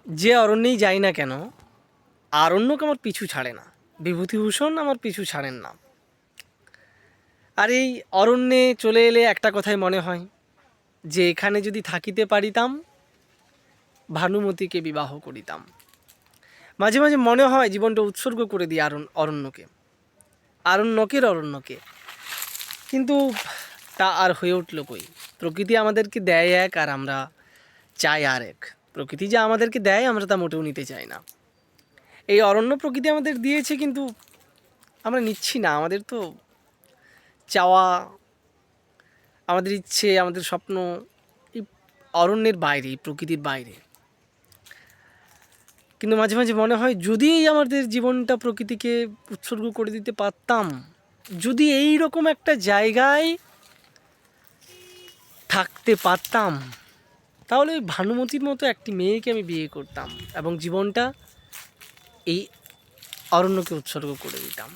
যে অরণ্যেই যাই না কেন, আরণ্যক আমার পিছু ছাড়ে না, বিভূতিভূষণ আমার পিছু ছাড়েন না। আর এই অরণ্যে চলে এলে একটা কথাই মনে হয় যে এখানে যদি থাকিতে পারিতাম, ভানুমতিকে বিবাহ করিতাম। মাঝে মাঝে মনে হয় জীবনটা উৎসর্গ করে দিই অরণ্যকে, অরণ্যকে। কিন্তু তা আর হয়ে উঠল কই। প্রকৃতি আমাদেরকে দেয় এক, আর আমরা চাই আর এক। প্রকৃতি যা আমাদেরকে দেয় আমরা তা মোটেও নিতে চাই না। এই অরণ্য প্রকৃতি আমাদের দিয়েছে, কিন্তু আমরা নিচ্ছি না। আমাদের তো চাওয়া, আমাদের ইচ্ছে, আমাদের স্বপ্ন এই অরণ্যের বাইরে, এই প্রকৃতির বাইরে। কিন্তু মাঝে মাঝে মনে হয় যদি আমাদের জীবনটা প্রকৃতিকে উৎসর্গ করে দিতে পারতাম, যদি এই রকম একটা জায়গায় থাকতে পারতাম, তাহলে ওই ভানুমতির মতো একটি মেয়েকে আমি বিয়ে করতাম এবং জীবনটা এই অরণ্যকে উৎসর্গ করে দিতাম।